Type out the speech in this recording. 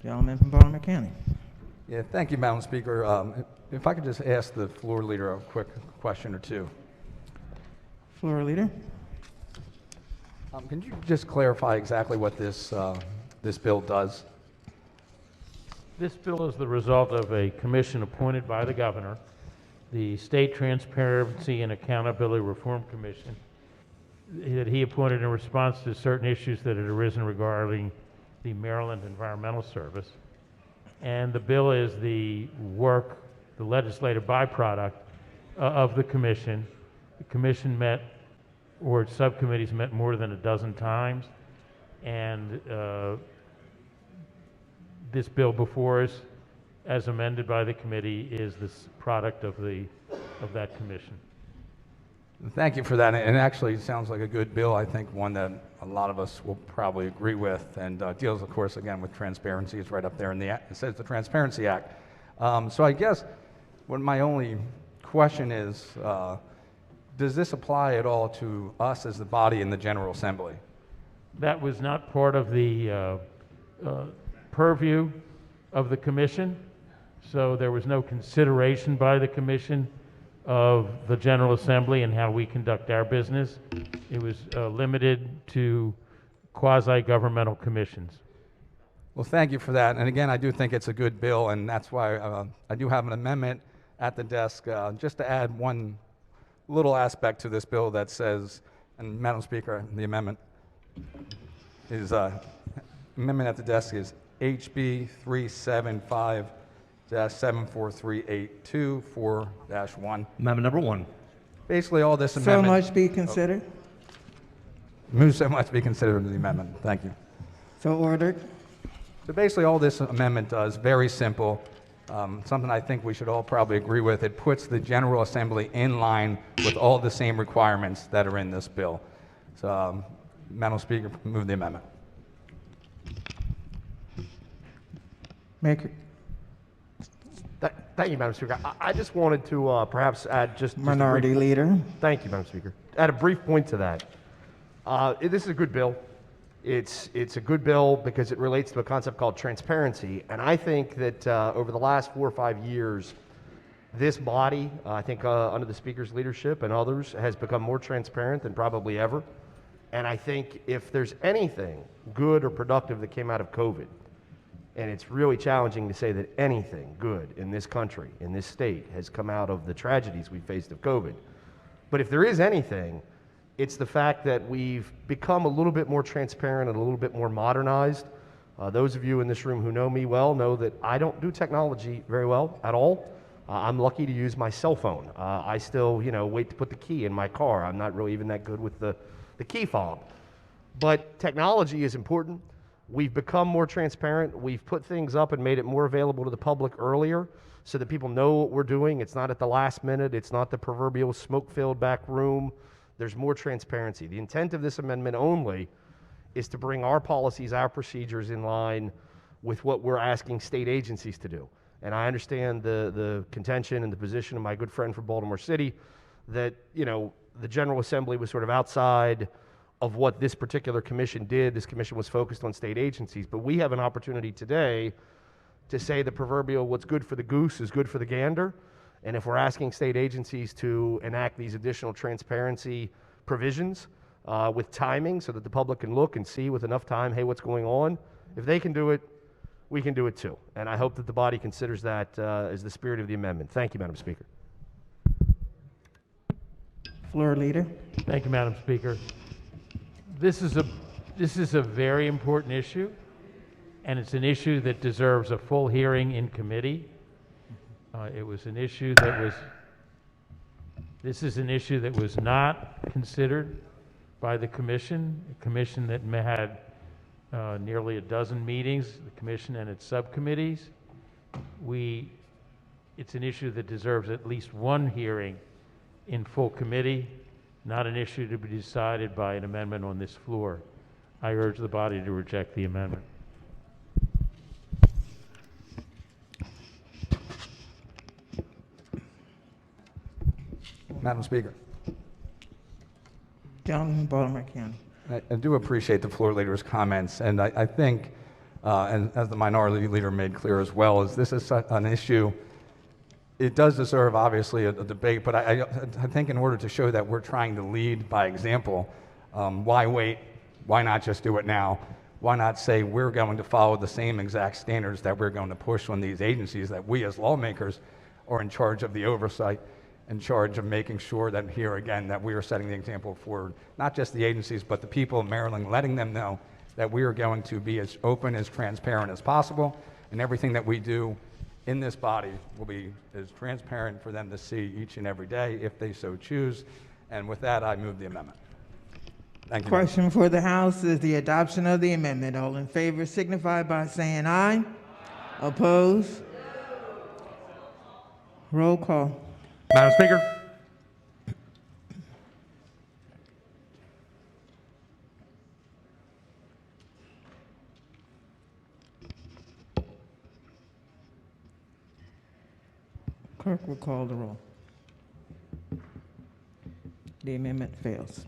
Gentleman from Baltimore County. Yeah, thank you, Madam Speaker. If I could just ask the floor leader a quick question or two. Floor leader. Can you just clarify exactly what this bill does? This bill is the result of a commission appointed by the governor, the State Transparency and Accountability Reform Commission, that he appointed in response to certain issues that had arisen regarding the Maryland Environmental Service. And the bill is the work, the legislative byproduct of the commission. The commission met, or subcommittees met more than a dozen times, and this bill before us, as amended by the committee, is this product of that commission. Thank you for that. And it actually sounds like a good bill. I think one that a lot of us will probably agree with, and deals, of course, again, with transparency. It's right up there in the act. It says the Transparency Act. So I guess what my only question is, does this apply at all to us as the body in the General Assembly? That was not part of the purview of the commission, so there was no consideration by the commission of the General Assembly and how we conduct our business. It was limited to quasi-governmental commissions. Well, thank you for that. And again, I do think it's a good bill, and that's why I do have an amendment at the desk just to add one little aspect to this bill that says, and Madam Speaker, the amendment is, amendment at the desk is HB 375-74382 4-1. Amendment number 1. Basically, all this So amendment. much be considered. Move so much to be considered in the amendment. Thank you. So ordered. So basically, all this amendment does, very simple, something I think we should all probably agree with. It puts the General Assembly in line with all the same requirements that are in this bill. So, Madam Speaker, move the amendment. Maker. Thank you, Madam Speaker. I just wanted to perhaps add just a Minority brief, Leader. Thank you, Madam Speaker. Add a brief point to that. This is a good bill. It's a good bill because it relates to a concept called transparency, and I think that over the last 4 or 5 years, this body, I think under the Speaker's leadership and others, has become more transparent than probably ever. And I think if there's anything good or productive that came out of COVID, and it's really challenging to say that anything good in this country, in this state, has come out of the tragedies we faced of COVID. But if there is anything, it's the fact that we've become a little bit more transparent and a little bit more modernized. Those of you in this room who know me well know that I don't do technology very well at all. I'm lucky to use my cell phone. I still, wait to put the key in my car. I'm not really even that good with the key fob. But technology is important. We've become more transparent. We've put things up and made it more available to the public earlier so that people know what we're doing. It's not at the last minute. It's not the proverbial smoke-filled back room. There's more transparency. The intent of this amendment only is to bring our policies, our procedures in line with what we're asking state agencies to do. And I understand the contention and the position of my good friend from Baltimore City that, the General Assembly was sort of outside of what this particular commission did. This commission was focused on state agencies, but we have an opportunity today to say the proverbial what's good for the goose is good for the gander. And if we're asking state agencies to enact these additional transparency provisions with timing so that the public can look and see with enough time, hey, what's going on? If they can do it, we can do it too. And I hope that the body considers that as the spirit of the amendment. Thank you, Madam Speaker. Floor Leader. Thank you, Madam Speaker. This is a very important issue, and it's an issue that deserves a full hearing in committee. It was an issue that was. This is an issue that was not considered by the commission. A commission that had nearly a dozen meetings, the commission and its subcommittees. It's an issue that deserves at least one hearing in full committee, not an issue to be decided by an amendment on this floor. I urge the body to reject the amendment. Madam Speaker. Gentleman from Baltimore County. I do appreciate the floor leader's comments, and I think and as the minority leader made clear as well, is this is an issue. It does deserve, obviously, a debate, but I think in order to show that we're trying to lead by example, why wait? Why not just do it now? Why not say we're going to follow the same exact standards that we're going to push on these agencies that we as lawmakers are in charge of the oversight, in charge of making sure that here again that we are setting the example for not just the agencies but the people of Maryland, letting them know that we are going to be as open, as transparent as possible, and everything that we do in this body will be as transparent for them to see each and every day if they so choose. And with that, I move the amendment. Thank you. Question for the House is the adoption of the amendment. All in favor signify by saying aye. Oppose? Roll call. Madam Speaker. Clerk will call the roll. The amendment fails.